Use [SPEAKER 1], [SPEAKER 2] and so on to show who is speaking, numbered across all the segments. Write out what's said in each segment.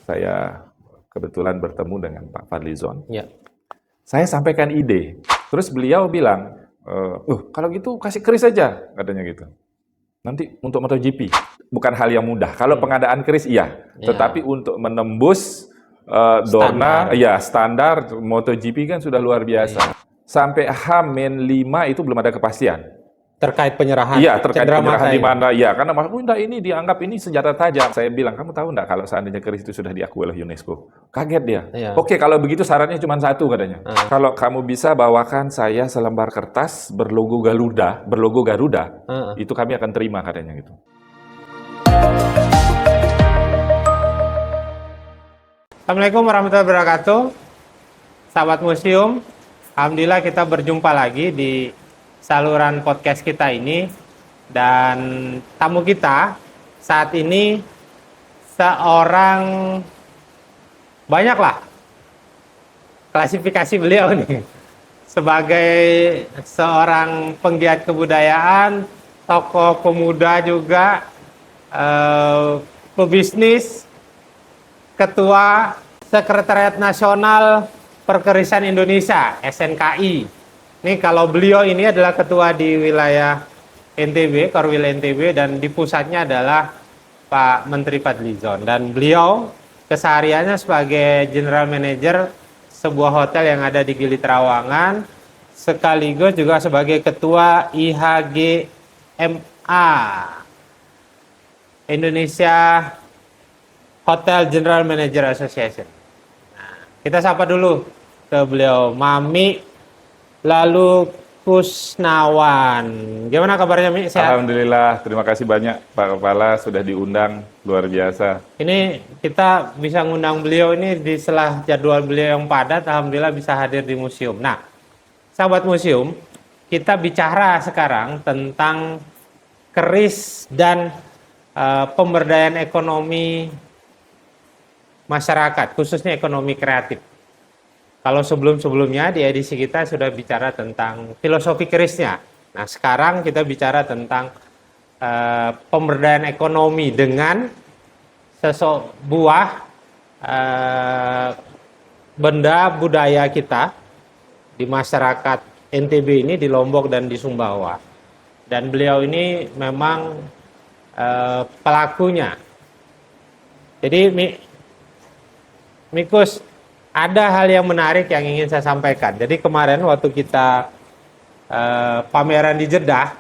[SPEAKER 1] saya kebetulan bertemu dengan Pak Fadlizon.
[SPEAKER 2] Ya.
[SPEAKER 1] Saya sampaikan ide. Terus beliau bilang, kalau gitu kasih keris aja, katanya gitu. Nanti untuk MotoGP, bukan hal yang mudah. Kalau pengadaan keris iya, tetapi untuk menembus Dorna, standar MotoGP kan sudah luar biasa. Sampai H-5 itu belum ada kepastian.
[SPEAKER 2] Terkait penyerahan.
[SPEAKER 1] Iya, terkait penyerahan di
[SPEAKER 2] ya?
[SPEAKER 1] mana? Iya, karena ini dianggap ini senjata tajam. Saya bilang, kamu tahu nggak kalau seandainya keris itu sudah diakui oleh UNESCO? Kaget dia.
[SPEAKER 2] Iya.
[SPEAKER 1] Oke, kalau begitu syaratnya cuma satu katanya. Kalau kamu bisa bawakan saya selembar kertas berlogo Garuda, itu kami akan terima katanya gitu.
[SPEAKER 2] Assalamualaikum warahmatullahi wabarakatuh. Sahabat museum, alhamdulillah kita berjumpa lagi di saluran podcast kita ini, dan tamu kita saat ini seorang, banyaklah klasifikasi beliau nih, sebagai seorang penggiat kebudayaan, tokoh pemuda juga, pebisnis, Ketua Sekretariat Nasional Perkerisan Indonesia (SNKI). Ini kalau beliau ini adalah ketua di wilayah NTB, Korwil NTB, dan di pusatnya adalah Pak Menteri Fadlizon. Dan beliau kesehariannya sebagai General Manager sebuah hotel yang ada di Gili Trawangan, sekaligus juga sebagai Ketua IHGMA, Indonesia Hotel General Manager Association. Nah, kita sapa dulu ke beliau, Mami lalu Kusnawan. Gimana kabarnya, Mi? Sehat?
[SPEAKER 1] Alhamdulillah, terima kasih banyak Pak Kepala sudah diundang, luar biasa.
[SPEAKER 2] Ini kita bisa ngundang beliau ini di setelah jadwal beliau yang padat, alhamdulillah bisa hadir di museum. Nah, sahabat museum, kita bicara sekarang tentang keris dan pemberdayaan ekonomi masyarakat, khususnya ekonomi kreatif. Kalau sebelum-sebelumnya di edisi kita sudah bicara tentang filosofi kerisnya. Nah, sekarang kita bicara tentang pemberdayaan ekonomi dengan sebuah benda budaya kita di masyarakat NTB ini, di Lombok dan di Sumbawa. Dan beliau ini memang pelakunya. Jadi Mikus, ada hal yang menarik yang ingin saya sampaikan. Jadi kemarin waktu kita pameran di Jeddah,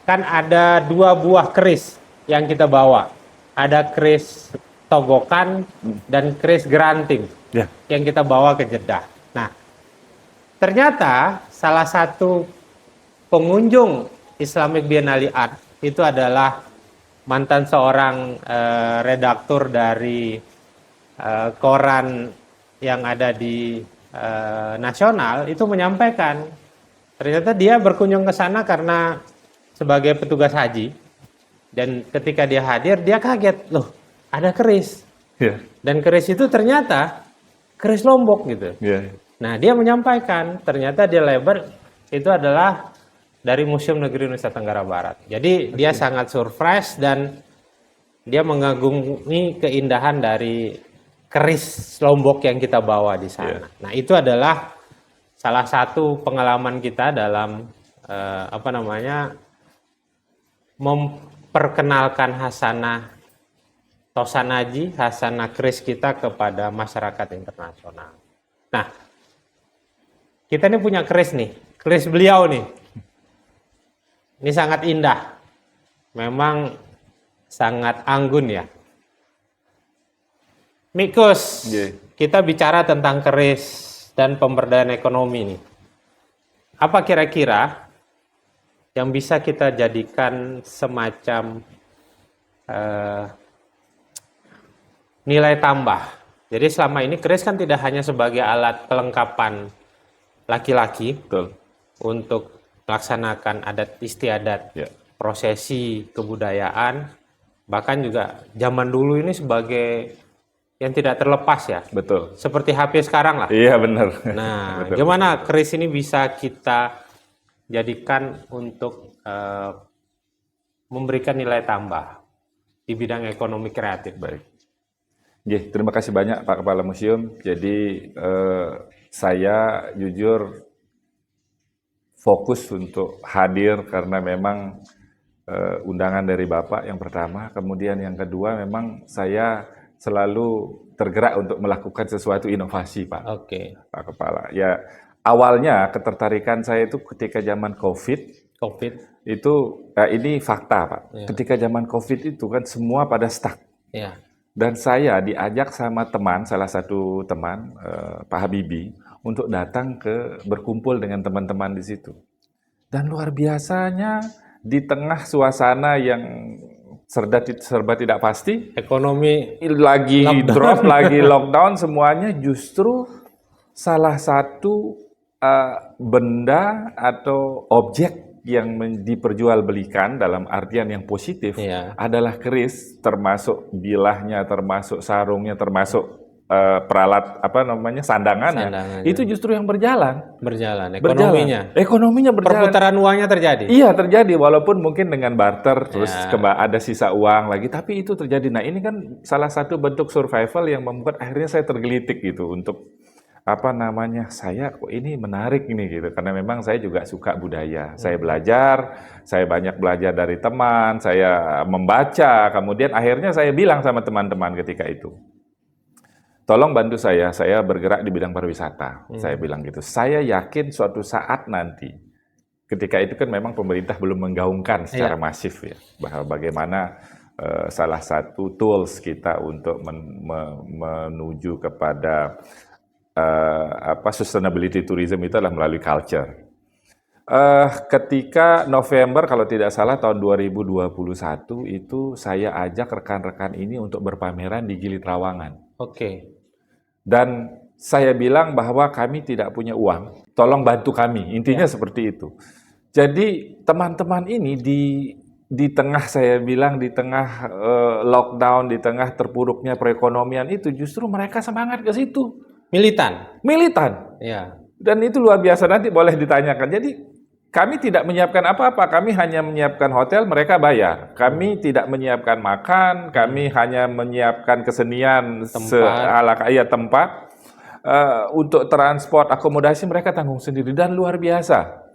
[SPEAKER 2] kan ada 2 buah keris yang kita bawa. Ada keris togokan dan keris geranting yang kita bawa ke Jeddah. Nah, ternyata salah satu pengunjung Islamic Biennale Art itu adalah mantan seorang redaktur dari koran yang ada di nasional, itu menyampaikan ternyata dia berkunjung ke sana karena sebagai petugas haji, dan ketika dia hadir dia kaget, loh ada keris, dan keris itu ternyata keris Lombok gitu. Nah, dia menyampaikan ternyata dia lebar itu adalah dari Museum Negeri Nusa Tenggara Barat. Jadi dia sangat surprise dan dia mengagumi keindahan dari keris Lombok yang kita bawa di sana. Nah, itu adalah salah satu pengalaman kita dalam memperkenalkan hasanah Tosanaji, hasanah keris kita kepada masyarakat internasional. Nah, kita ini punya keris nih, keris beliau nih. Ini sangat indah. Memang sangat anggun ya. Mikus, kita bicara tentang keris dan pemberdayaan ekonomi ini. Apa kira-kira yang bisa kita jadikan semacam nilai tambah? Jadi selama ini keris kan tidak hanya sebagai alat kelengkapan laki-laki untuk melaksanakan adat istiadat, prosesi kebudayaan, bahkan juga zaman dulu ini sebagai yang tidak terlepas ya.
[SPEAKER 1] Betul.
[SPEAKER 2] Seperti HP sekarang lah.
[SPEAKER 1] Iya, benar.
[SPEAKER 2] Nah, gimana keris ini bisa kita jadikan untuk memberikan nilai tambah di bidang ekonomi kreatif?
[SPEAKER 1] Baik. Terima kasih banyak Pak Kepala Museum. Jadi saya jujur fokus untuk hadir karena memang undangan dari Bapak yang pertama, kemudian yang kedua memang saya selalu tergerak untuk melakukan sesuatu inovasi, Pak.
[SPEAKER 2] Oke.
[SPEAKER 1] Pak Kepala. Ya, awalnya ketertarikan saya itu ketika zaman COVID itu ini fakta, Pak.
[SPEAKER 2] Ya.
[SPEAKER 1] Ketika zaman COVID itu kan semua pada stuck.
[SPEAKER 2] Ya.
[SPEAKER 1] Dan saya diajak sama teman, salah satu teman, Pak Habibie, untuk datang berkumpul dengan teman-teman di situ. Dan luar biasanya di tengah suasana yang serba tidak pasti,
[SPEAKER 2] Ekonomi
[SPEAKER 1] lagi drop, lagi lockdown, semuanya justru salah satu benda atau objek yang diperjualbelikan dalam artian yang positif adalah keris, termasuk bilahnya, termasuk sarungnya, termasuk peralat sandangannya. Itu justru yang berjalan ekonominya berjalan,
[SPEAKER 2] perputaran uangnya terjadi.
[SPEAKER 1] Iya, terjadi, walaupun mungkin dengan barter terus ada sisa uang lagi, tapi itu terjadi. Nah, ini kan salah satu bentuk survival yang membuat akhirnya saya tergelitik gitu untuk saya kok ini menarik ini gitu, karena memang saya juga suka budaya. Saya belajar, saya banyak belajar dari teman, saya membaca, kemudian akhirnya saya bilang sama teman-teman ketika itu, tolong bantu saya bergerak di bidang pariwisata. Saya bilang gitu, saya yakin suatu saat nanti, ketika itu kan memang pemerintah belum menggaungkan secara masif ya, bahwa bagaimana salah satu tools kita untuk menuju kepada sustainability tourism itu adalah melalui culture. Ketika November kalau tidak salah tahun 2021 itu saya ajak rekan-rekan ini untuk berpameran di Gili Trawangan.
[SPEAKER 2] Oke.
[SPEAKER 1] Dan saya bilang bahwa kami tidak punya uang, tolong bantu kami. Intinya seperti itu. Jadi teman-teman ini di tengah saya bilang di tengah lockdown, di tengah terpuruknya perekonomian itu justru mereka semangat ke situ. Militan.
[SPEAKER 2] Ya.
[SPEAKER 1] Dan itu luar biasa, nanti boleh ditanyakan. Jadi kami tidak menyiapkan apa-apa, kami hanya menyiapkan hotel, mereka bayar. Kami tidak menyiapkan makan, kami hanya menyiapkan kesenian tempat. Untuk transport, akomodasi mereka tanggung sendiri dan luar biasa.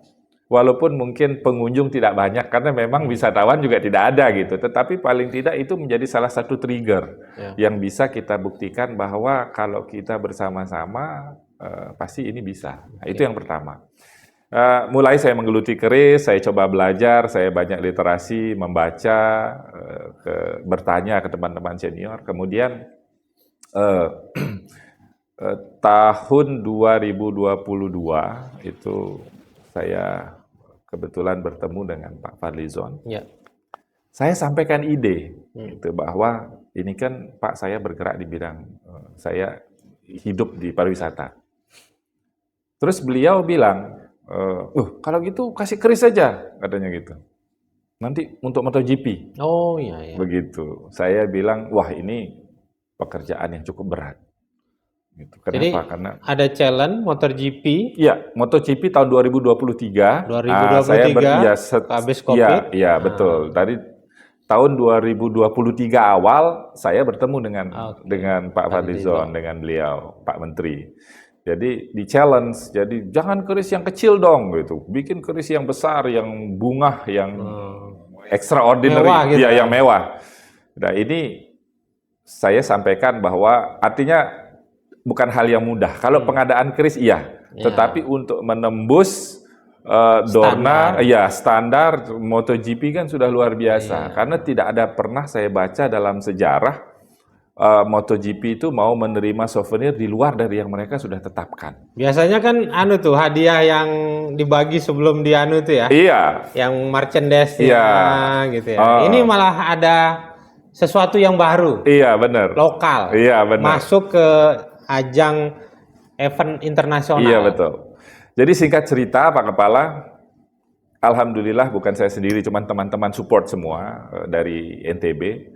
[SPEAKER 1] Walaupun mungkin pengunjung tidak banyak karena memang wisatawan juga tidak ada gitu, tetapi paling tidak itu menjadi salah satu trigger yang bisa kita buktikan bahwa kalau kita bersama-sama pasti ini bisa. Nah, itu yang pertama. Mulai saya menggeluti keris, saya coba belajar, saya banyak literasi, membaca, bertanya ke teman-teman senior. Kemudian tahun 2022 itu saya kebetulan bertemu dengan Pak Fadlizon.
[SPEAKER 2] Ya.
[SPEAKER 1] Saya sampaikan ide gitu, bahwa ini kan Pak, saya bergerak di bidang saya hidup di pariwisata. Terus beliau bilang, kalau gitu kasih keris saja, katanya gitu. Nanti untuk MotoGP.
[SPEAKER 2] Oh iya.
[SPEAKER 1] Begitu. Saya bilang, wah ini pekerjaan yang cukup berat. Gitu. Kenapa?
[SPEAKER 2] Jadi,
[SPEAKER 1] karena
[SPEAKER 2] ada challenge MotoGP.
[SPEAKER 1] Iya, MotoGP tahun 2023.
[SPEAKER 2] 2023
[SPEAKER 1] saya
[SPEAKER 2] habis COVID.
[SPEAKER 1] Iya, betul. Dari tahun 2023 awal saya bertemu dengan Pak Fadlizon, dengan beliau, Pak Menteri. Jadi di challenge, jadi jangan keris yang kecil dong gitu. Bikin keris yang besar, yang bunga, yang extraordinary,
[SPEAKER 2] mewah, gitu.
[SPEAKER 1] Yang mewah. Nah, ini saya sampaikan bahwa artinya bukan hal yang mudah. Kalau pengadaan keris tetapi untuk menembus Dorna, standar MotoGP kan sudah luar biasa. Karena tidak ada pernah saya baca dalam sejarah MotoGP itu mau menerima souvenir di luar dari yang mereka sudah tetapkan.
[SPEAKER 2] Biasanya kan hadiah yang dibagi sebelum itu ya.
[SPEAKER 1] Iya.
[SPEAKER 2] Yang merchandise gitu ya. Ini malah ada sesuatu yang baru.
[SPEAKER 1] Iya, benar.
[SPEAKER 2] Lokal.
[SPEAKER 1] Iya, benar.
[SPEAKER 2] Masuk ke ajang event internasional.
[SPEAKER 1] Iya, betul. Jadi singkat cerita Pak Kepala, alhamdulillah bukan saya sendiri, cuma teman-teman support semua dari NTB.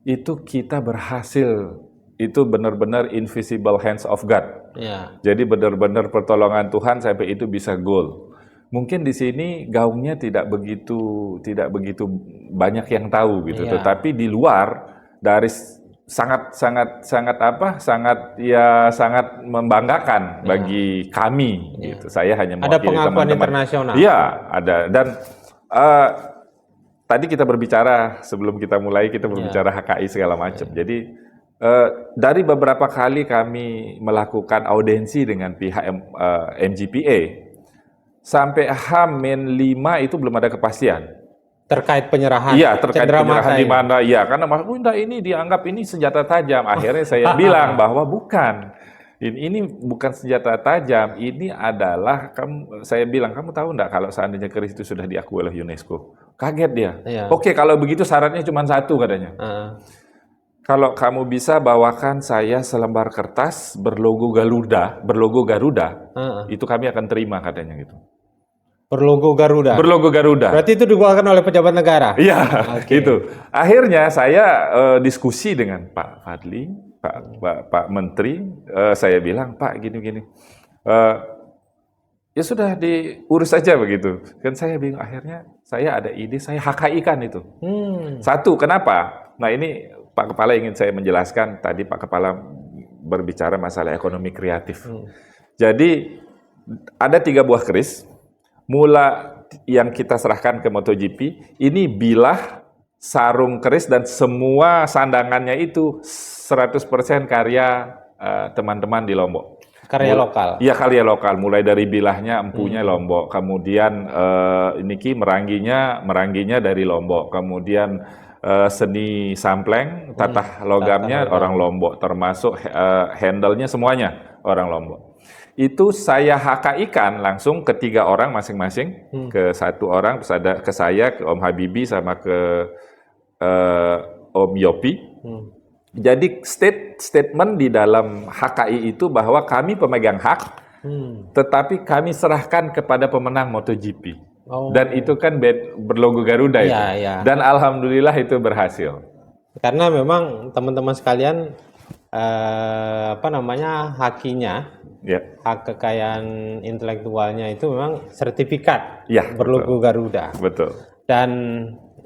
[SPEAKER 1] Itu kita berhasil, itu benar-benar invisible hands of God.
[SPEAKER 2] Ya.
[SPEAKER 1] Jadi benar-benar pertolongan Tuhan sampai itu bisa goal. Mungkin di sini gaungnya tidak begitu banyak yang tahu gitu, tetapi di luar dari sangat membanggakan bagi kami gitu. Saya hanya
[SPEAKER 2] Ada
[SPEAKER 1] mewakili
[SPEAKER 2] pengakuan
[SPEAKER 1] teman-teman.
[SPEAKER 2] internasional.
[SPEAKER 1] Iya, ada. Dan tadi kita berbicara sebelum kita mulai kita berbicara HKI segala macam. Jadi dari beberapa kali kami melakukan audiensi dengan pihak MGPA sampai H-5 itu belum ada kepastian.
[SPEAKER 2] Terkait penyerahan.
[SPEAKER 1] Iya, terkait penyerahan di
[SPEAKER 2] ini.
[SPEAKER 1] mana? Iya, karena Mas Bunda ini dianggap ini senjata tajam. Akhirnya saya bilang bahwa bukan. Ini bukan senjata tajam. Ini adalah saya bilang, kamu tahu enggak kalau seandainya keris itu sudah diakui oleh UNESCO? Kaget dia.
[SPEAKER 2] Iya.
[SPEAKER 1] Oke, kalau begitu syaratnya cuma satu katanya. Kalau kamu bisa bawakan saya selembar kertas berlogo Garuda, itu kami akan terima katanya gitu.
[SPEAKER 2] Berlogo Garuda.
[SPEAKER 1] Berlogo Garuda.
[SPEAKER 2] Berarti itu dikeluarkan oleh pejabat negara.
[SPEAKER 1] Iya, gitu. Akhirnya saya diskusi dengan Pak Fadli, Pak Menteri. Saya bilang, Pak, gini-gini. Ya sudah diurus saja begitu. Kan saya bingung. Akhirnya saya ada ide, saya HKI-kan itu. Satu, kenapa? Nah ini Pak Kepala ingin saya menjelaskan. Tadi Pak Kepala berbicara masalah ekonomi kreatif. Jadi ada 3 buah keris. Mula yang kita serahkan ke MotoGP, ini bilah, sarung keris, dan semua sandangannya itu 100% karya teman-teman di Lombok.
[SPEAKER 2] Karya lokal?
[SPEAKER 1] Iya, karya lokal. Mulai dari bilahnya, empunya Lombok. Kemudian merangginya dari Lombok. Kemudian seni sampleng, tatah logamnya orang Lombok. Termasuk handle-nya semuanya orang Lombok. Itu saya HKI-kan langsung ke 3 orang masing-masing, ke 1 orang, terus ada ke saya, ke Om Habibi, sama ke Om Yopi. Jadi statement di dalam HKI itu bahwa kami pemegang hak, tetapi kami serahkan kepada pemenang MotoGP. Dan itu kan berlogo Garuda itu. Dan alhamdulillah itu berhasil.
[SPEAKER 2] Karena memang teman-teman sekalian, hakinya, hak kekayaan intelektualnya itu memang sertifikat berlogo Garuda.
[SPEAKER 1] Betul.
[SPEAKER 2] Dan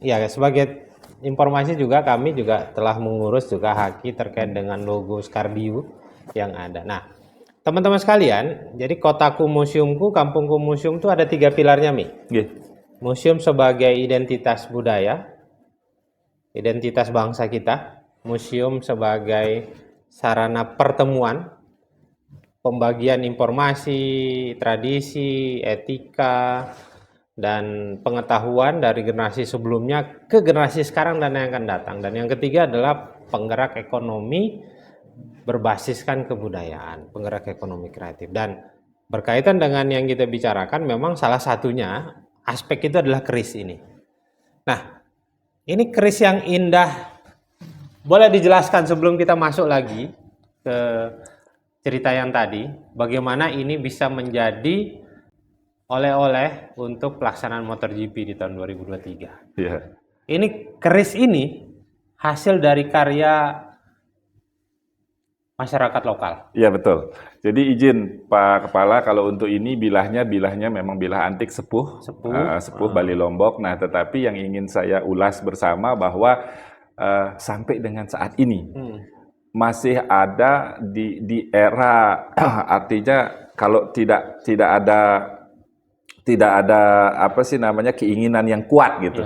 [SPEAKER 2] ya sebagai informasi juga kami juga telah mengurus juga haki terkait dengan logo Skardiu yang ada. Nah, teman-teman sekalian, jadi kotaku museumku, kampungku museum itu ada 3 pilarnya, Mi. Museum sebagai identitas budaya, identitas bangsa kita. Museum sebagai sarana pertemuan, pembagian informasi, tradisi, etika, dan pengetahuan dari generasi sebelumnya ke generasi sekarang dan yang akan datang. Dan yang ketiga adalah penggerak ekonomi berbasiskan kebudayaan, penggerak ekonomi kreatif. Dan berkaitan dengan yang kita bicarakan, memang salah satunya aspek itu adalah keris ini. Nah, ini keris yang indah. Boleh dijelaskan sebelum kita masuk lagi ke cerita yang tadi, bagaimana ini bisa menjadi oleh-oleh untuk pelaksanaan MotoGP di tahun 2023. Ini keris ini hasil dari karya masyarakat lokal. Iya,
[SPEAKER 1] betul. Jadi izin Pak Kepala, kalau untuk ini bilahnya memang bilah antik sepuh Bali Lombok. Nah, tetapi yang ingin saya ulas bersama bahwa sampai dengan saat ini masih ada di era artinya kalau tidak ada keinginan yang kuat gitu,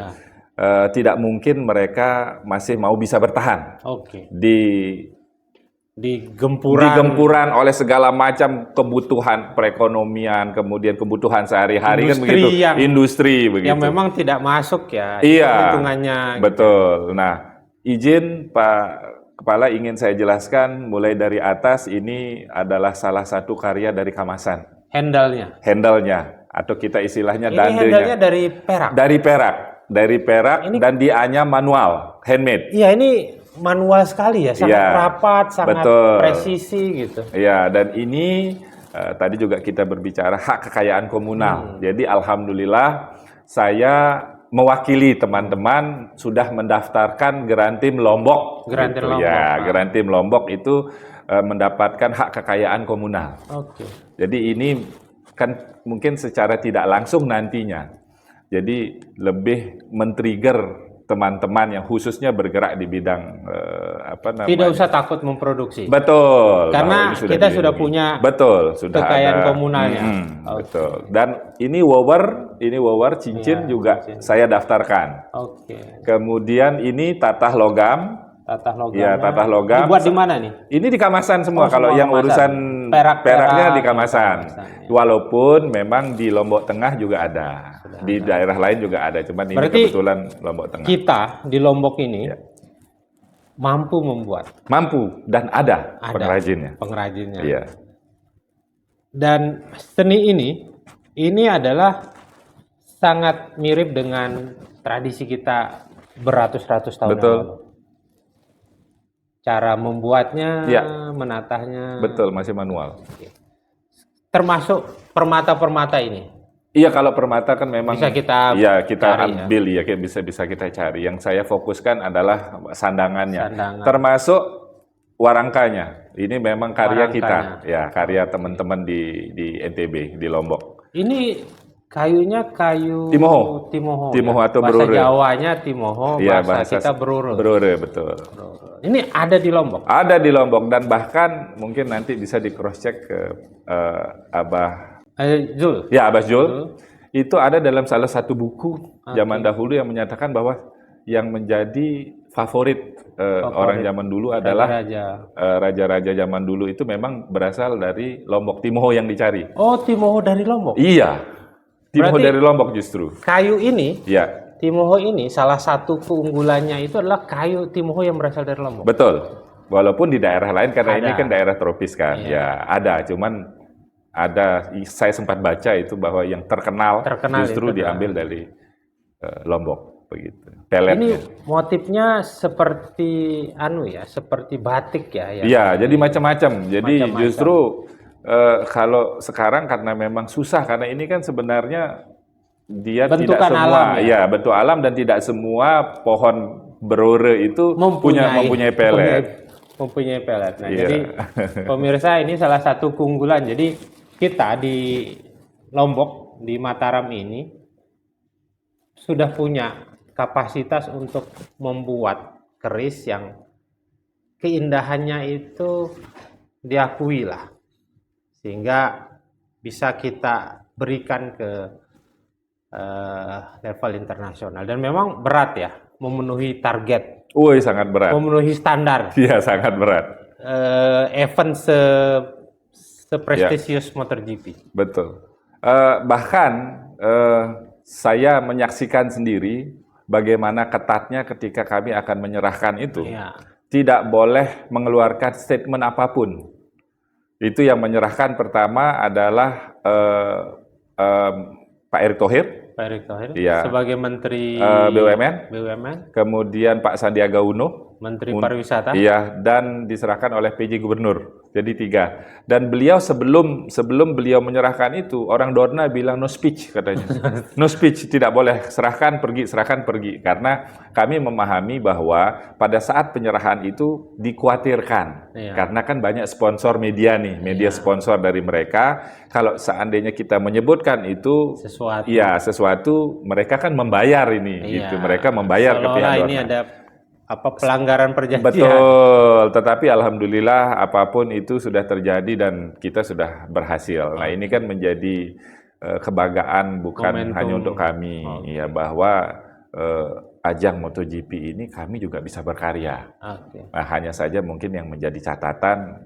[SPEAKER 1] tidak mungkin mereka masih mau bisa bertahan digempuran oleh segala macam kebutuhan perekonomian, kemudian kebutuhan sehari-hari kan begitu, industri begitu
[SPEAKER 2] yang memang tidak masuk hitungannya.
[SPEAKER 1] Betul. Nah, izin Pak Kepala ingin saya jelaskan mulai dari atas. Ini adalah salah satu karya dari Kamasan. Handle-nya atau kita istilahnya dandenya.
[SPEAKER 2] Handle-nya dari perak.
[SPEAKER 1] Dari perak ini, dan dianya manual, handmade.
[SPEAKER 2] Iya, ini manual sekali ya, sangat rapat, sangat presisi gitu.
[SPEAKER 1] Iya, dan ini tadi juga kita berbicara hak kekayaan komunal. Jadi alhamdulillah saya mewakili teman-teman sudah mendaftarkan Gerantim Lombok. Gerantim Lombok itu mendapatkan hak kekayaan komunal. Jadi ini kan mungkin secara tidak langsung nantinya. Jadi lebih men-trigger teman-teman yang khususnya bergerak di bidang apa namanya?
[SPEAKER 2] Tidak usah takut memproduksi.
[SPEAKER 1] Betul.
[SPEAKER 2] Karena
[SPEAKER 1] bahwa ini
[SPEAKER 2] kita sudah
[SPEAKER 1] dilindungi.
[SPEAKER 2] punya
[SPEAKER 1] betul, sudah
[SPEAKER 2] kekayaan
[SPEAKER 1] ada
[SPEAKER 2] komunalnya.
[SPEAKER 1] Betul. Dan ini wower cincin
[SPEAKER 2] Iya,
[SPEAKER 1] juga
[SPEAKER 2] cincin.
[SPEAKER 1] saya daftarkan.
[SPEAKER 2] Oke.
[SPEAKER 1] Kemudian ini tatah logam.
[SPEAKER 2] Tatah logam.
[SPEAKER 1] Iya, tatah logam.
[SPEAKER 2] Dibuat di mana nih?
[SPEAKER 1] Ini di Kamasan semua.
[SPEAKER 2] Oh,
[SPEAKER 1] Kalau
[SPEAKER 2] semua
[SPEAKER 1] yang
[SPEAKER 2] Kamasan.
[SPEAKER 1] urusan peraknya di Kamasan.
[SPEAKER 2] ya.
[SPEAKER 1] Walaupun memang di Lombok Tengah juga ada. Di daerah lain juga ada. Cuman ini
[SPEAKER 2] Berarti
[SPEAKER 1] kebetulan Lombok Tengah.
[SPEAKER 2] Kita di Lombok ini
[SPEAKER 1] Ya.
[SPEAKER 2] mampu membuat.
[SPEAKER 1] Mampu dan ada pengrajinnya.
[SPEAKER 2] Pengrajinnya.
[SPEAKER 1] Iya.
[SPEAKER 2] Dan seni ini adalah sangat mirip dengan tradisi kita beratus-ratus tahun
[SPEAKER 1] Betul.
[SPEAKER 2] yang lalu. Cara membuatnya,
[SPEAKER 1] Ya.
[SPEAKER 2] menatahnya.
[SPEAKER 1] Betul, masih manual.
[SPEAKER 2] Termasuk permata-permata ini.
[SPEAKER 1] Iya, kalau permata kan memang
[SPEAKER 2] Bisa kita
[SPEAKER 1] kita
[SPEAKER 2] cari,
[SPEAKER 1] ambil ya, bisa kita cari. Yang saya fokuskan adalah sandangannya.
[SPEAKER 2] Sandangan.
[SPEAKER 1] Termasuk warangkanya. Ini memang karya
[SPEAKER 2] Warangkanya.
[SPEAKER 1] kita, ya, karya teman-teman di NTB, di Lombok.
[SPEAKER 2] Ini kayunya kayu
[SPEAKER 1] Timoho.
[SPEAKER 2] Timoho,
[SPEAKER 1] Timoho
[SPEAKER 2] ya?
[SPEAKER 1] atau
[SPEAKER 2] bahasa
[SPEAKER 1] berure.
[SPEAKER 2] Jawanya Timoho,
[SPEAKER 1] Iya,
[SPEAKER 2] bahasa kita berure.
[SPEAKER 1] Berure, betul.
[SPEAKER 2] Ini ada di Lombok.
[SPEAKER 1] Ada di Lombok dan bahkan mungkin nanti bisa di cross check ke Abah.
[SPEAKER 2] Zul.
[SPEAKER 1] Ya, Abah Jul. Itu ada dalam salah satu buku zaman dahulu yang menyatakan bahwa yang menjadi favorit orang zaman dulu adalah raja-raja zaman dulu itu memang berasal dari Lombok. Timoho yang dicari.
[SPEAKER 2] Oh, Timoho dari Lombok.
[SPEAKER 1] Iya. Timoho
[SPEAKER 2] Berarti
[SPEAKER 1] dari Lombok justru.
[SPEAKER 2] Kayu ini,
[SPEAKER 1] Ya,
[SPEAKER 2] Timoho ini salah satu keunggulannya itu adalah kayu Timoho yang berasal dari Lombok.
[SPEAKER 1] betul. Walaupun di daerah lain karena ini
[SPEAKER 2] Ada.
[SPEAKER 1] kan daerah tropis kan.
[SPEAKER 2] Iya.
[SPEAKER 1] Ya, ada. Cuman saya sempat baca itu bahwa yang terkenal justru
[SPEAKER 2] itu
[SPEAKER 1] diambil dari Lombok begitu.
[SPEAKER 2] Ini
[SPEAKER 1] Peletnya.
[SPEAKER 2] motifnya seperti seperti batik ya.
[SPEAKER 1] Iya, jadi macam-macam. Jadi
[SPEAKER 2] Macam-macam.
[SPEAKER 1] justru kalau sekarang karena memang susah karena ini kan sebenarnya dia
[SPEAKER 2] Bentukan
[SPEAKER 1] tidak semua,
[SPEAKER 2] alam, ya?
[SPEAKER 1] bentuk alam dan tidak semua pohon berure itu mempunyai pelet.
[SPEAKER 2] Mempunyai pelet. Nah,
[SPEAKER 1] Iya.
[SPEAKER 2] jadi pemirsa ini salah satu keunggulan. Jadi kita di Lombok, di Mataram ini sudah punya kapasitas untuk membuat keris yang keindahannya itu diakui lah. Sehingga bisa kita berikan ke level internasional. Dan memang berat ya, memenuhi target.
[SPEAKER 1] Woi, sangat berat.
[SPEAKER 2] Memenuhi standar.
[SPEAKER 1] Iya, sangat berat.
[SPEAKER 2] Event seprestisius MotoGP.
[SPEAKER 1] Betul. Bahkan saya menyaksikan sendiri bagaimana ketatnya ketika kami akan menyerahkan itu.
[SPEAKER 2] Iya.
[SPEAKER 1] Tidak boleh mengeluarkan statement apapun. Itu yang menyerahkan pertama adalah Pak Erick Thohir.
[SPEAKER 2] Pak Erick Thohir
[SPEAKER 1] Iya.
[SPEAKER 2] sebagai Menteri
[SPEAKER 1] BUMN. Kemudian Pak Sandiaga Uno.
[SPEAKER 2] Menteri Pariwisata.
[SPEAKER 1] Iya, dan diserahkan oleh PJ Gubernur. Jadi 3. Dan beliau sebelum beliau menyerahkan itu, orang Dorna bilang no speech katanya. No speech, tidak boleh, serahkan pergi. Karena kami memahami bahwa pada saat penyerahan itu dikhawatirkan.
[SPEAKER 2] Iya.
[SPEAKER 1] Karena kan banyak sponsor media nih, media sponsor dari mereka. Kalau seandainya kita menyebutkan itu sesuatu mereka kan membayar ini gitu. Mereka membayar ke pihak Dorna.
[SPEAKER 2] Ini ada pelanggaran perjanjian.
[SPEAKER 1] Betul, tetapi alhamdulillah apapun itu sudah terjadi dan kita sudah berhasil. Nah, ini kan menjadi kebanggaan bukan hanya untuk kami, ya, bahwa ajang MotoGP ini kami juga bisa berkarya. Nah, hanya saja mungkin yang menjadi catatan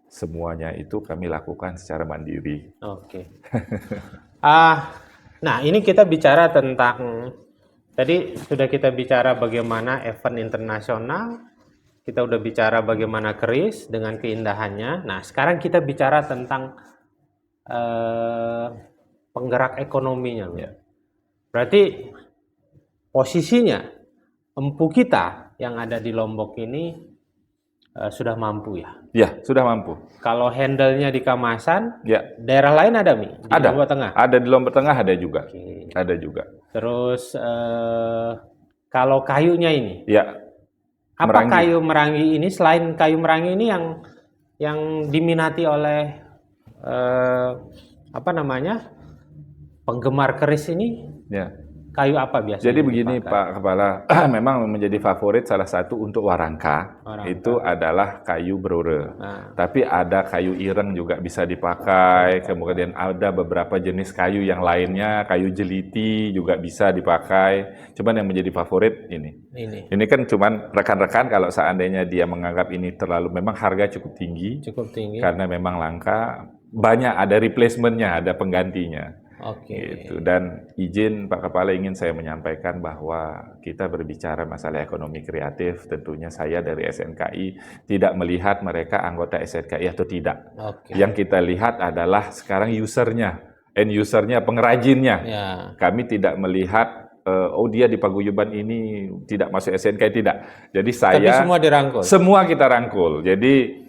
[SPEAKER 1] semuanya itu kami lakukan secara mandiri.
[SPEAKER 2] Nah, ini kita bicara tentang tadi sudah kita bicara bagaimana event internasional, kita udah bicara bagaimana keris dengan keindahannya. Nah, sekarang kita bicara tentang penggerak ekonominya.
[SPEAKER 1] Ya.
[SPEAKER 2] Berarti posisinya empu kita yang ada di Lombok ini sudah mampu ya?
[SPEAKER 1] Ya, sudah mampu.
[SPEAKER 2] Kalau handle-nya di Kamasan,
[SPEAKER 1] ya.
[SPEAKER 2] Daerah lain ada Mi? Di Lombok Tengah?
[SPEAKER 1] Ada di Lombok Tengah, ada juga. Ada juga.
[SPEAKER 2] Terus kalau kayunya ini, apa
[SPEAKER 1] Merangi.
[SPEAKER 2] kayu merangi ini selain kayu merangi ini yang diminati oleh penggemar keris ini? kayu apa biasanya?
[SPEAKER 1] Jadi begini
[SPEAKER 2] dipakai?
[SPEAKER 1] Pak Kepala, memang menjadi favorit salah satu untuk warangka,
[SPEAKER 2] Warangka.
[SPEAKER 1] itu adalah kayu brore.
[SPEAKER 2] Nah,
[SPEAKER 1] Tapi ada kayu ireng juga bisa dipakai, kemudian ada beberapa jenis kayu yang lainnya, kayu jeliti juga bisa dipakai. Cuman yang menjadi favorit ini.
[SPEAKER 2] ini
[SPEAKER 1] Ini kan cuman rekan-rekan kalau seandainya dia menganggap ini terlalu, memang harga cukup tinggi,
[SPEAKER 2] cukup tinggi.
[SPEAKER 1] karena memang langka, banyak ada replacement-nya, ada penggantinya.
[SPEAKER 2] Oke.
[SPEAKER 1] Gitu. Dan izin Pak Kepala, ingin saya menyampaikan bahwa kita berbicara masalah ekonomi kreatif, tentunya saya dari SNKI tidak melihat mereka anggota SNKI atau tidak.
[SPEAKER 2] Oke.
[SPEAKER 1] Yang kita lihat adalah sekarang usernya, end usernya, pengrajinnya.
[SPEAKER 2] Ya.
[SPEAKER 1] Kami tidak melihat, oh dia di paguyuban ini tidak masuk SNKI, tidak. Jadi
[SPEAKER 2] Tapi
[SPEAKER 1] saya,
[SPEAKER 2] semua dirangkul.
[SPEAKER 1] semua kita rangkul. Jadi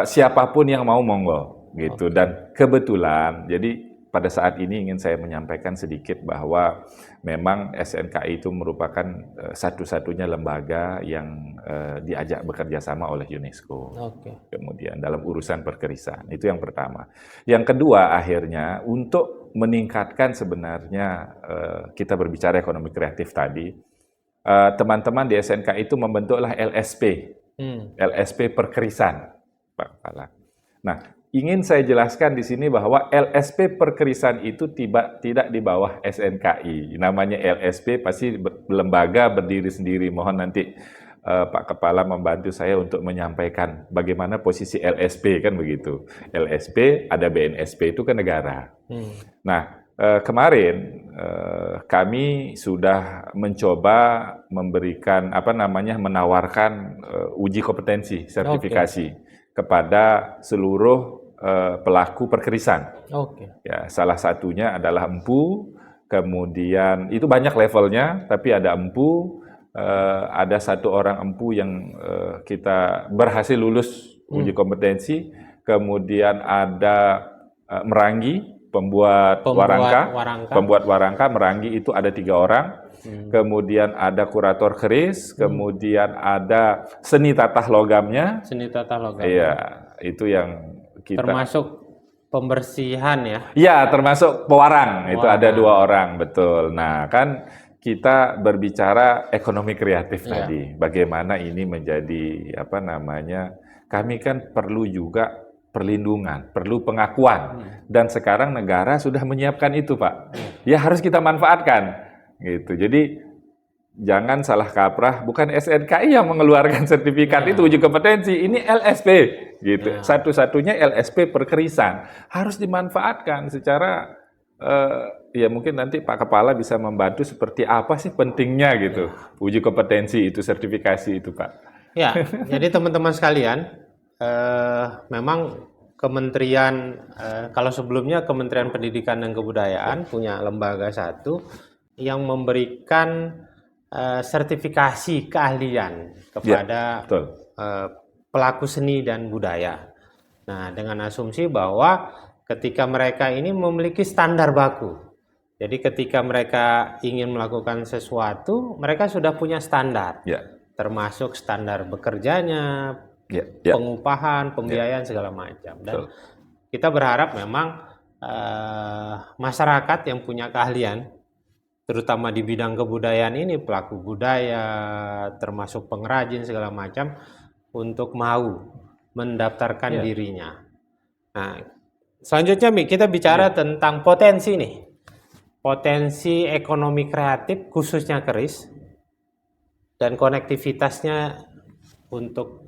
[SPEAKER 1] siapapun yang mau monggo gitu. Dan kebetulan, jadi pada saat ini ingin saya menyampaikan sedikit bahwa memang SNKI itu merupakan satu-satunya lembaga yang diajak bekerja sama oleh UNESCO.
[SPEAKER 2] Oke.
[SPEAKER 1] Kemudian dalam urusan perkerisan, itu yang pertama. Yang kedua, akhirnya untuk meningkatkan sebenarnya kita berbicara ekonomi kreatif tadi, teman-teman di SNKI itu membentuklah LSP, LSP Perkerisan, Pak Kepala. Nah, ingin saya jelaskan di sini bahwa LSP Perkerisan itu tidak di bawah SNKI. Namanya LSP pasti lembaga berdiri sendiri. Mohon nanti Pak Kepala membantu saya untuk menyampaikan bagaimana posisi LSP, kan begitu. LSP, ada BNSP, itu ke negara. Nah, kemarin kami sudah mencoba memberikan menawarkan uji kompetensi sertifikasi kepada seluruh pelaku perkerisan. Ya, salah satunya adalah empu, kemudian itu banyak levelnya, tapi ada empu, ada satu orang empu yang kita berhasil lulus uji kompetensi, kemudian ada merangi, pembuat warangka, merangi itu ada 3 orang, kemudian ada kurator keris, kemudian ada seni tatah logamnya. Iya, itu yang kita...
[SPEAKER 2] Termasuk pembersihan ya?
[SPEAKER 1] Iya, termasuk pewarang, itu ada 2 orang, betul. Nah, kan kita berbicara ekonomi kreatif tadi, bagaimana ini menjadi kami kan perlu juga perlindungan, perlu pengakuan, dan sekarang negara sudah menyiapkan itu, Pak. Ya harus kita manfaatkan, gitu. Jadi jangan salah kaprah, bukan SNKI yang mengeluarkan sertifikat itu uji kompetensi, ini LSP, gitu. Satu-satunya LSP Perkerisan harus dimanfaatkan secara ya mungkin nanti Pak Kepala bisa membantu seperti apa sih pentingnya gitu uji kompetensi itu, sertifikasi itu, Pak.
[SPEAKER 2] Ya, jadi teman-teman sekalian, memang Kementerian, kalau sebelumnya Kementerian Pendidikan dan Kebudayaan punya lembaga satu yang memberikan sertifikasi keahlian kepada pelaku seni dan budaya. Nah, dengan asumsi bahwa ketika mereka ini memiliki standar baku. Jadi ketika mereka ingin melakukan sesuatu, mereka sudah punya standar. Termasuk standar bekerjanya, pengupahan, pembiayaan, segala macam. Dan kita berharap memang masyarakat yang punya keahlian, terutama di bidang kebudayaan ini, pelaku budaya, termasuk pengrajin, segala macam, untuk mau mendaftarkan dirinya. Nah, selanjutnya kita bicara tentang potensi nih. Potensi ekonomi kreatif khususnya keris dan konektivitasnya untuk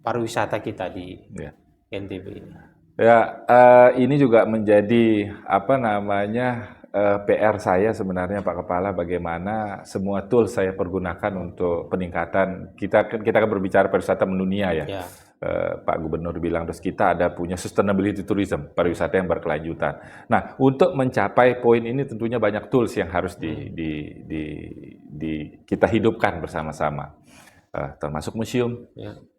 [SPEAKER 2] pariwisata kita di NTB ini.
[SPEAKER 1] Ya, ini juga menjadi PR saya sebenarnya, Pak Kepala, bagaimana semua tools saya pergunakan untuk peningkatan. Kita kan berbicara pariwisata mendunia ya. Pak Gubernur bilang, terus kita ada punya sustainability tourism, pariwisata yang berkelanjutan. Nah, untuk mencapai poin ini tentunya banyak tools yang harus kita hidupkan bersama-sama. Termasuk museum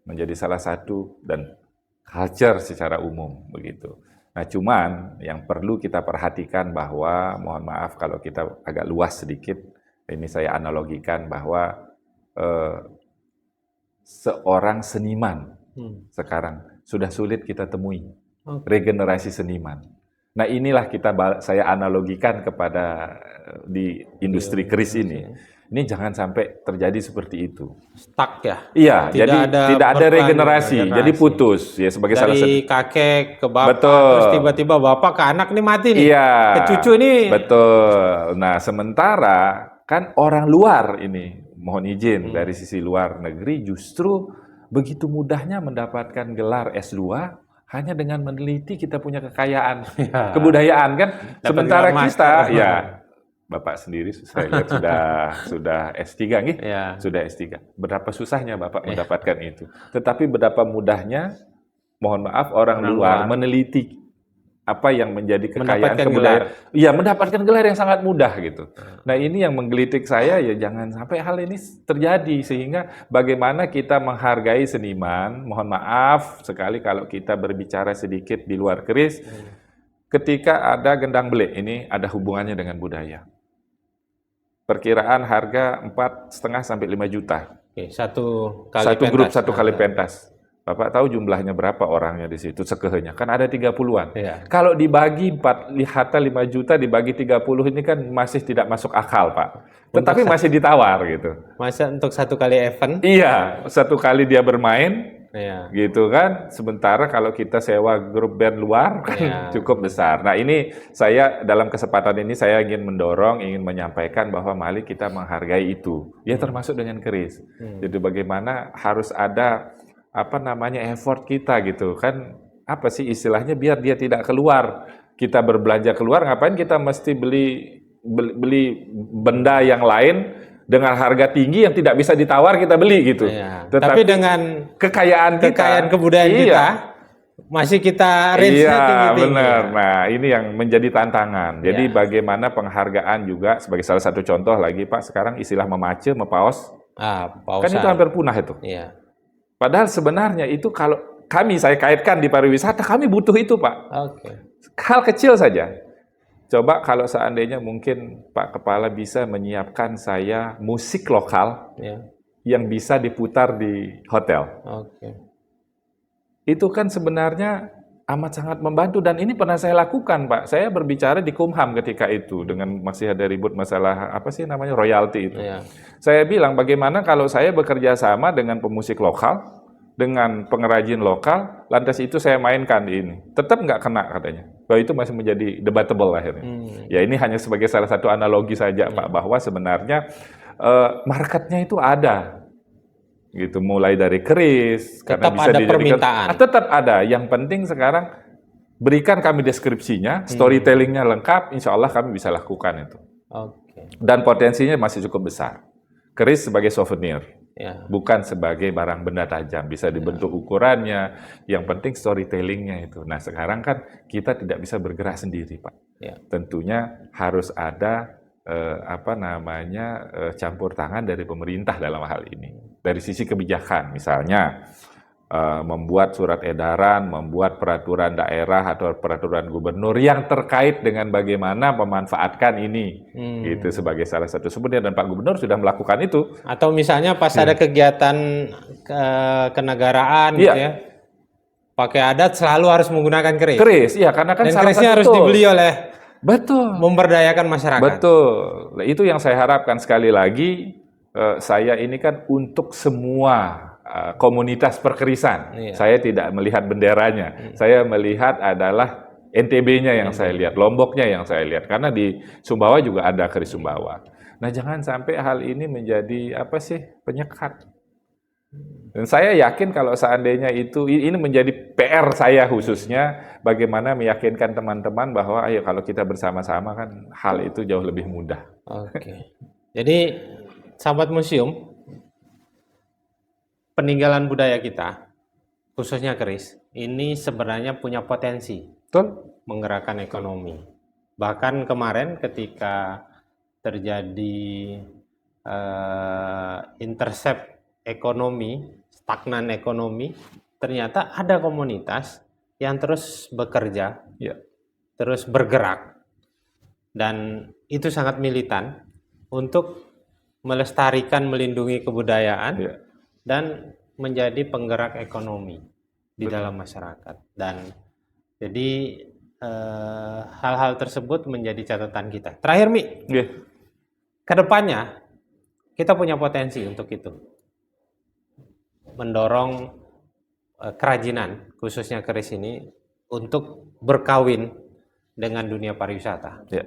[SPEAKER 1] menjadi salah satu, dan culture secara umum begitu. Nah, cuman yang perlu kita perhatikan bahwa, mohon maaf kalau kita agak luas sedikit, ini saya analogikan bahwa seorang seniman sekarang sudah sulit kita temui, regenerasi seniman. Nah inilah saya analogikan kepada di industri keris ini. Ini jangan sampai terjadi seperti itu.
[SPEAKER 2] Stuck ya.
[SPEAKER 1] Iya,
[SPEAKER 2] Tidak
[SPEAKER 1] jadi
[SPEAKER 2] ada
[SPEAKER 1] tidak ada
[SPEAKER 2] regenerasi.
[SPEAKER 1] jadi putus ya sebagai salah satu.
[SPEAKER 2] Dari kakek ke bapak,
[SPEAKER 1] Betul.
[SPEAKER 2] terus tiba-tiba bapak ke anak nih mati nih.
[SPEAKER 1] Iya.
[SPEAKER 2] Ke cucu nih.
[SPEAKER 1] Betul. Nah, sementara kan orang luar ini, mohon izin dari sisi luar negeri justru begitu mudahnya mendapatkan gelar S2 hanya dengan meneliti kita punya kekayaan kebudayaan kan. Sementara
[SPEAKER 2] gelar
[SPEAKER 1] kita
[SPEAKER 2] master.
[SPEAKER 1] ya Bapak sendiri saya lihat sudah S3 nih.
[SPEAKER 2] Ya.
[SPEAKER 1] Sudah S3. Berapa susahnya Bapak mendapatkan itu. Tetapi berapa mudahnya mohon maaf orang luar meneliti apa yang menjadi kekayaan kebudayaan. Iya, mendapatkan gelar yang sangat mudah gitu. Nah, ini yang menggelitik saya ya jangan sampai hal ini terjadi sehingga bagaimana kita menghargai seniman. Mohon maaf sekali kalau kita berbicara sedikit di luar keris. Ketika ada gendang belik ini ada hubungannya dengan budaya. Perkiraan harga 4,5 sampai 5 juta.
[SPEAKER 2] Oke, satu
[SPEAKER 1] grup satu kali pentas. Bapak tahu jumlahnya berapa orangnya di situ sekehnya? Kan ada 30-an.
[SPEAKER 2] Iya.
[SPEAKER 1] Kalau dibagi 5 juta dibagi 30 ini kan masih tidak masuk akal, Pak. Tetapi masih ditawar gitu.
[SPEAKER 2] Masa untuk satu kali event?
[SPEAKER 1] Iya, satu kali dia bermain.
[SPEAKER 2] Iya.
[SPEAKER 1] Gitu kan. Sementara kalau kita sewa grup band luar kan cukup besar. Nah, ini saya dalam kesempatan ini saya ingin mendorong, ingin menyampaikan bahwa mari kita menghargai itu. Ya termasuk dengan keris. Jadi bagaimana harus ada effort kita gitu kan, apa sih istilahnya biar dia tidak keluar. Kita berbelanja keluar, ngapain kita mesti beli benda yang lain dengan harga tinggi yang tidak bisa ditawar kita beli gitu.
[SPEAKER 2] Iya. Tapi dengan
[SPEAKER 1] kekayaan
[SPEAKER 2] kebudayaan kita masih kita range-nya tinggi-tinggi.
[SPEAKER 1] Benar. Nah, ini yang menjadi tantangan. Jadi bagaimana penghargaan juga sebagai salah satu contoh lagi Pak, sekarang istilah memace, mepaos. Kan itu hampir punah itu.
[SPEAKER 2] Iya.
[SPEAKER 1] Padahal sebenarnya itu kalau saya kaitkan di pariwisata, kami butuh itu Pak.
[SPEAKER 2] Oke.
[SPEAKER 1] Hal kecil saja. Coba kalau seandainya mungkin Pak Kepala bisa menyiapkan saya musik lokal yang bisa diputar di hotel.
[SPEAKER 2] Oke.
[SPEAKER 1] Itu kan sebenarnya amat sangat membantu dan ini pernah saya lakukan Pak. Saya berbicara di Kumham ketika itu dengan masih ada ribut masalah royalti itu.
[SPEAKER 2] Iya.
[SPEAKER 1] Saya bilang bagaimana kalau saya bekerja sama dengan pemusik lokal, dengan pengrajin lokal, lantas itu saya mainkan di ini. Tetap nggak kena katanya. Bahwa itu masih menjadi debatable akhirnya. Ya ini hanya sebagai salah satu analogi saja Pak, bahwa sebenarnya marketnya itu ada. Gitu, mulai dari keris, karena bisa
[SPEAKER 2] ada
[SPEAKER 1] dijadikan,
[SPEAKER 2] permintaan.
[SPEAKER 1] Tetap ada. Yang penting sekarang berikan kami deskripsinya, storytellingnya lengkap, insya Allah kami bisa lakukan itu. Dan potensinya masih cukup besar. Keris sebagai souvenir. Bukan sebagai barang benda tajam, bisa dibentuk ukurannya, yang penting storytellingnya itu. Nah sekarang kan kita tidak bisa bergerak sendiri Pak, tentunya harus ada campur tangan dari pemerintah dalam hal ini. Dari sisi kebijakan, misalnya membuat surat edaran, membuat peraturan daerah atau peraturan gubernur yang terkait dengan bagaimana memanfaatkan ini, gitu sebagai salah satu sumber. Dan Pak Gubernur sudah melakukan itu.
[SPEAKER 2] Atau misalnya pas ada kegiatan kenegaraan, gitu ya, pakai adat selalu harus menggunakan keris.
[SPEAKER 1] Keris, iya, karena kan
[SPEAKER 2] dan
[SPEAKER 1] salah
[SPEAKER 2] kerisnya
[SPEAKER 1] satu
[SPEAKER 2] harus dibeli oleh.
[SPEAKER 1] Betul.
[SPEAKER 2] Memberdayakan masyarakat.
[SPEAKER 1] Betul. Itu yang saya harapkan sekali lagi. Saya ini kan untuk semua komunitas perkerisan. Saya tidak melihat benderanya. Saya melihat adalah NTB-nya yang saya lihat, Lomboknya yang saya lihat. Karena di Sumbawa juga ada keris Sumbawa. Nah, jangan sampai hal ini menjadi penyekat. Dan saya yakin kalau seandainya ini menjadi PR saya khususnya, bagaimana meyakinkan teman-teman bahwa ayo kalau kita bersama-sama kan hal itu jauh lebih mudah.
[SPEAKER 2] Oke. Jadi sahabat museum, peninggalan budaya kita, khususnya keris, ini sebenarnya punya potensi menggerakkan ekonomi. Bahkan kemarin ketika terjadi intercept ekonomi, stagnan ekonomi, ternyata ada komunitas yang terus bekerja, terus bergerak, dan itu sangat militan untuk melestarikan, melindungi kebudayaan, dan menjadi penggerak ekonomi di dalam masyarakat. Dan jadi hal-hal tersebut menjadi catatan kita. Terakhir Mi,
[SPEAKER 1] Iya.
[SPEAKER 2] kedepannya kita punya potensi untuk itu, mendorong kerajinan khususnya keris ini untuk berkawin dengan dunia pariwisata.
[SPEAKER 1] Ya.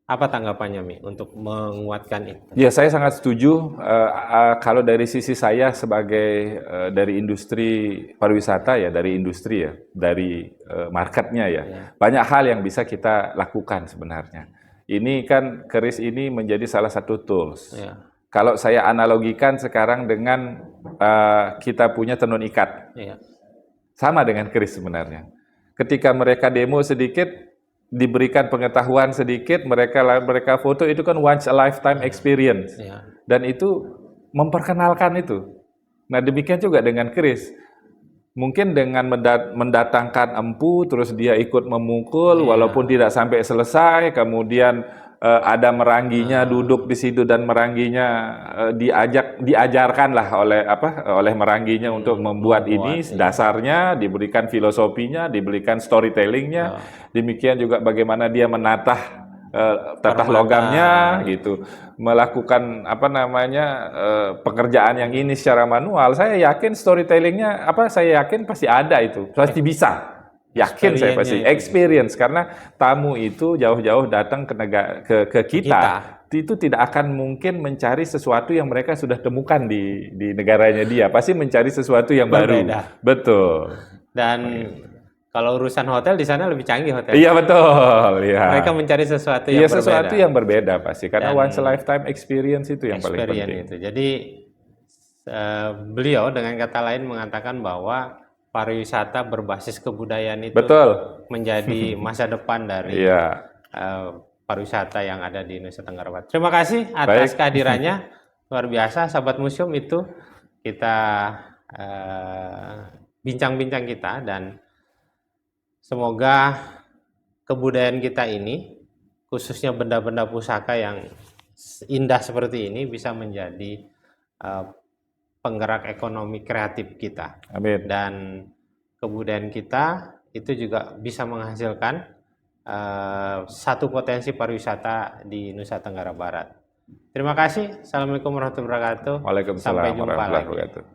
[SPEAKER 2] Apa tanggapannya Mi untuk menguatkan itu?
[SPEAKER 1] Ya, saya sangat setuju. Kalau dari sisi saya sebagai dari industri pariwisata ya, dari industri ya, dari marketnya ya, banyak hal yang bisa kita lakukan sebenarnya. Ini kan keris ini menjadi salah satu tools.
[SPEAKER 2] Ya.
[SPEAKER 1] Kalau saya analogikan sekarang dengan kita punya tenun ikat,
[SPEAKER 2] Ya.
[SPEAKER 1] sama dengan keris sebenarnya. Ketika mereka demo sedikit, diberikan pengetahuan sedikit, mereka foto, itu kan once a lifetime experience.
[SPEAKER 2] Ya.
[SPEAKER 1] Dan itu memperkenalkan itu. Nah, demikian juga dengan keris. Mungkin dengan mendatangkan empu, terus dia ikut memukul, walaupun tidak sampai selesai, kemudian ada merangginya duduk di situ dan merangginya diajarkanlah oleh merangginya untuk membuat ini dasarnya, diberikan filosofinya, diberikan storytellingnya, demikian juga bagaimana dia menatah tatah logamnya gitu, melakukan pekerjaan yang ini secara manual. Saya yakin storytellingnya saya yakin pasti ada itu, pasti bisa. Yakin saya pasti experience, karena tamu itu jauh-jauh datang ke kita, itu tidak akan mungkin mencari sesuatu yang mereka sudah temukan di negaranya dia, pasti mencari sesuatu yang baru. Betul.
[SPEAKER 2] Dan kalau urusan hotel di sana lebih canggih hotel.
[SPEAKER 1] Iya, betul. Ya.
[SPEAKER 2] Mereka mencari sesuatu yang berbeda.
[SPEAKER 1] Sesuatu yang berbeda pasti, karena once a lifetime experience itu yang paling penting.
[SPEAKER 2] Itu. Jadi beliau dengan kata lain mengatakan bahwa pariwisata berbasis kebudayaan itu menjadi masa depan dari pariwisata yang ada di Nusa Tenggara Barat. Terima kasih atas kehadirannya, luar biasa, sahabat museum. Itu kita bincang-bincang kita, dan semoga kebudayaan kita ini, khususnya benda-benda pusaka yang indah seperti ini, bisa menjadi penggerak ekonomi kreatif kita.
[SPEAKER 1] Amin.
[SPEAKER 2] Dan kebudayaan kita itu juga bisa menghasilkan satu potensi pariwisata di Nusa Tenggara Barat. Terima kasih. Assalamualaikum warahmatullahi wabarakatuh.
[SPEAKER 1] Waalaikumsalam
[SPEAKER 2] Sampai jumpa
[SPEAKER 1] warahmatullahi
[SPEAKER 2] lagi.
[SPEAKER 1] wabarakatuh.